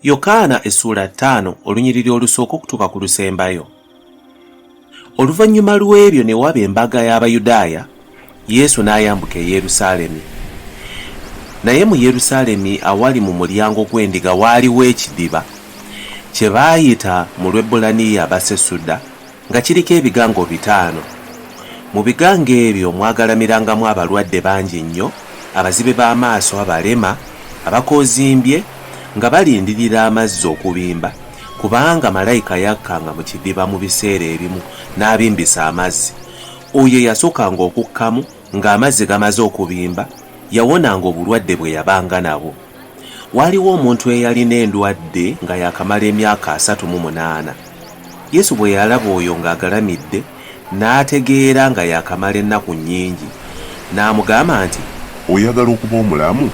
Yokaana essula 5 olunyiriri olusooka okutuuka ku lusembayo. Oluvannyuma lw'ebyo ne waba embaga y'Abayudaaya, Yesu n'ayambuka e Yerusaalemi. Naye mu Yerusaalemi awali mu mulyango gw'endiga waaliwo ekidiba kye baayita mu Lwebbulaniya Basesuda, nga kiriko ebigango 5. Mu bigango ebyo mwagalamirangamu abalwadde bangi nnyo, abazibe b'amaaso, abalema, abakoozimbye, nga balindirira amazzi okubimba, kubanga malayika yakkanga mu kidiba mu biseera ebimu n'abimbisa amazzi. Oyo yasookanga okukkamu ng'amazzi gamaze okubimba, yawonanga obulwadde bwe yabanga nabwo. Waaliwo omuntu eyalina endwadde nga yakamala emyaka 38. Yesu bwe yalaba oyo ng'agalamidde, n'ategeera nga yakamala ennaku nnyingi, n'amugamba nti, "Oyagala okuba omulamu?"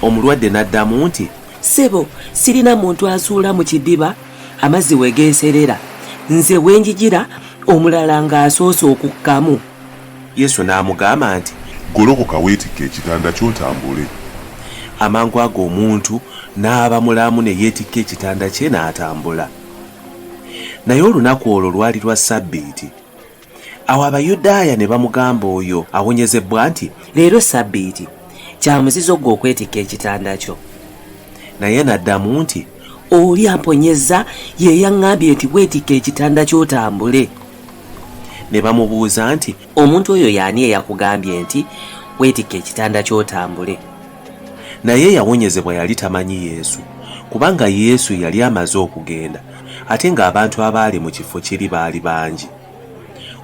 Omulwadde n'addamu nti, "Ssebo, sirina muntu azuula mu kidiba amazzi we geeserera. Nze wenjigira omulala ng'asoose okukkamu." Yesu n'amugamba nti, "Golokoka weetikke ekitanda ky'otambule." Amangu ago omuntu n'aba mulamu ne yeetikka ekitanda kye n'atambula. Naye olunaku olwo lwali lwa Ssabbiiti. Awo Abayudaaya ne bamugamba oyo awonyezebbwa nti, "Leero Ssabbiiti, kya muzizo gwe okwetikka ekitanda kyo." Naye n'addamu nti, "Oli amponyezza ye yaŋŋambye nti weetikka ekitanda ky'otambule." Ne bamubuuza nti, "Omuntu oyo y'ani eyakugambye nti weetikka ekitanda ky'otambule?" Naye yawonyezebwa yali tamanyi Yesu, kubanga Yesu yali amaze okugenda, ate ng'abantu abaali mu kifo kiri baali bangi.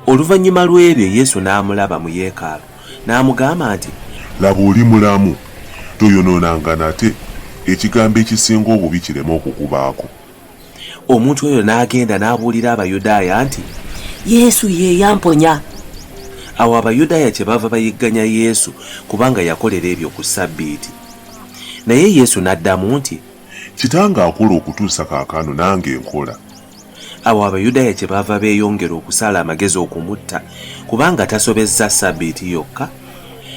Oluvannyuma lw'ebyo Yesu n'amulaba mu yeekaalu, n'amugamba nti, "Laba oli mulamu, toyonoonanga nate, ekigambo ekisinga obubi kireme okukubaako." Omuntu oyo n'agenda n'abuulira Abayudaaya nti, "Yesu ye yamponya." Awo Abayudaaya kyebava bayigganya Yesu kubanga yakolera ebyo ku Ssabbiiti. Naye Yesu n'addamu nti, "Kitange akola okutuusa kaakano nange nkola." Awo Abayudaaya kyebava beeyongera okusala amagezi okumutta, kubanga tasobezza Ssabbiiti yokka,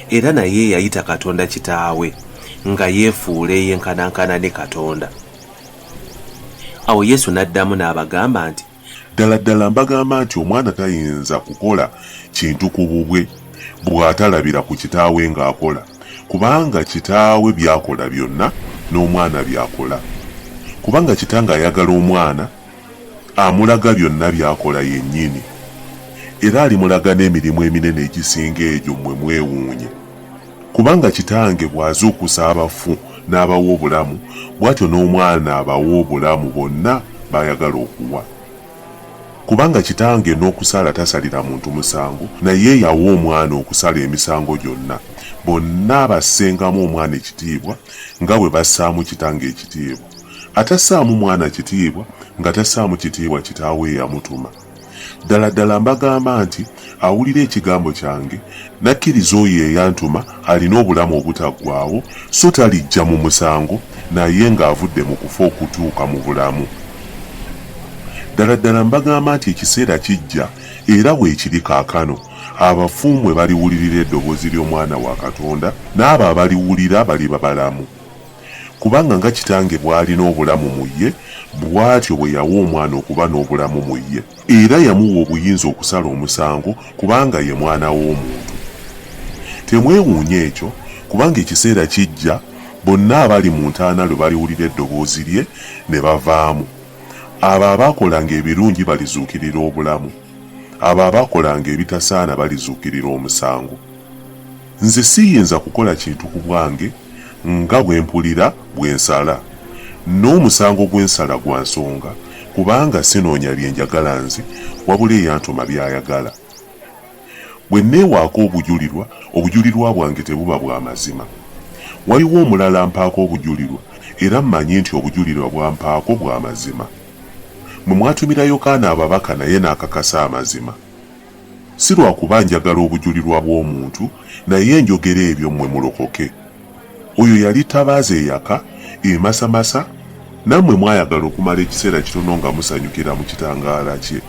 era naye yayita Katonda Kitaawe, nga yeefuula eyenkanankana ne Katonda. Awo Yesu n'addamu n'abagamba nti, "Ddala ddala mbagamba nti omwana tayinza kukola kintu ku bubwe bw'atalabira ku kitaawe ng'akola, kubanga kitaawe by'akola byonna n'omwana by'akola. Kubanga kitange ayagala omwana, amulaga byonna by'akola yennyini, era alimulaga n'emirimu eminene egisinga egyo mmwe mwewuunye. Kubanga kitange bw'azuukusa abafu n'abawa obulamu, bw'atyo n'omwana abawa obulamu bonna b'ayagala okuwa. Kubanga kitange n'okusala tasalira muntu musango, naye yawa omwana okusala emisango gyonna. Bonna bassengamu omwana ekitiibwa nga bwe bassaamu kitange ekitiibwa. Atassaamu mwana kitiibwa nga tassaamu kitiibwa kitaawe eyamutuma. Ddala ddala mbagamba nti awulira ekigambo kyange n'akkiriza oyo eyantuma alina obulamu obutaggwaawo, so talijja mu musango, naye ng'avudde mu kufa okutuuka mu bulamu. Ddala ddala mbagamba nti ekiseera kijja, era weekiri kaakano, abafuumwe baliwulirira eddoboozi ly'Omwana wa Katonda, n'abo abaliwulira baliba balamu. Kubanga nga kitange bw'alina obulamu mu ye, bw'atyo bwe yawa omwana okuba n'obulamu mu ye, era yamuwa obuyinza okusala omusango, kubanga ye mwana w'omuntu. Temwewuunye ekyo, kubanga ekiseera kijja, bonna abali mu ntaana lwe baliwulira eddoboozi lye ne bavaamu. Abo abaakolanga ebirungi balizuukirira obulamu, abo abaakolanga ebitasaana balizuukirira omusango. Nze siyinza kukola kintu ku bwange nga bwe mpulira bwe nsala, n'omusango gwe nsala gwa nsonga, kubanga sinoonya bye njagala nze, wabula eyantuma by'ayagala. Bwe nneewaako obujulirwa, obujulirwa bwange tebuba bwa mazima. Waliwo omulala ampaako obujulirwa, era mmanyi nti obujulirwa bwampaako bwa mazima. Mwe mwatumira Yokaana ababaka naye n'akakasa amazima. Si lwakuba njagala obujulirwa bw'omuntu, naye njogera ebyo mmwe mulokoke. Oyo yali tabaaza eyaka, emasamasa, nammwe mwayagala okumala ekiseera kitono nga musanyukira mu kitangaala kye.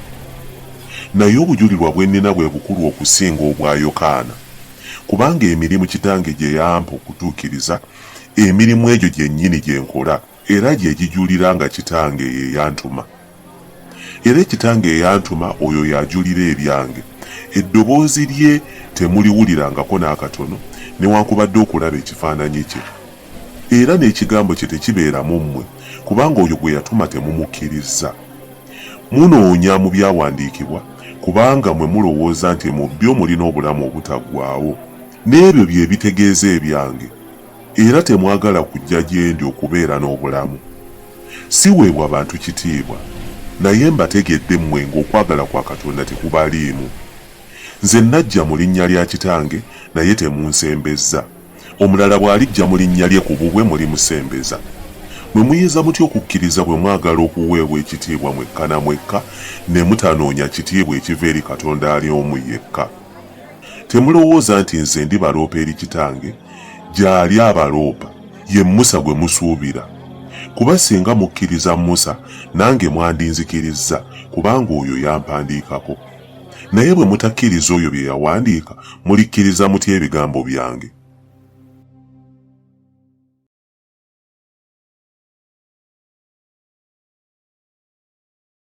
Naye obujulirwa bwe nnina bwe bukulu okusinga obwa Yokaana, kubanga emirimu kitange gye yampa okutuukiriza, emirimu egyo gyennyini gye nkola, era gye gijulira nga kitange ye yantuma. Era ekitange ye yantuma oyo yajulira ebyange. Eddoboozi lye temuliwulirangako n'akatono newankubadde okulaba ekifaananyi kye. Era n'ekigambo kye tekibeera mu mmwe, kubanga oyo gwe yatuma temumukkiriza. Munoonya mu byawandiikibwa, kubanga mwe mulowooza nti mu byo mulina obulamu obutaggwaawo. N'ebyo bye bitegeeza ebyange. Era temwagala kujja gye ndi okubeera n'obulamu. Siweebwa bantu kitiibwa, naye mbategedde mmwe ng'okwagala kwa Katonda tekubaliimu. Nze najja mu linnya lya Kitange, naye temunsembezza. Omulala bw'alijja mu linnya lye ku bubwe mulimusembeza. Mwe muyinza mutya okukkiriza bwe mwagala okuweebwa ekitiibwa mwekka na mwekka, ne mutanoonya kitiibwa ekiva eri Katonda ali omu yekka? Temulowooza nti nze ndibaloopa eri Kitange, gy'ali abaloopa ye Musa gwe musuubira. Kuba singa mukkiriza Musa, nange mwandinzikirizza, kubanga oyo yampandiikako. Naye bwe mutakkiriza oyo bye yawandiika, mulikkiriza mutya ebigambo byange?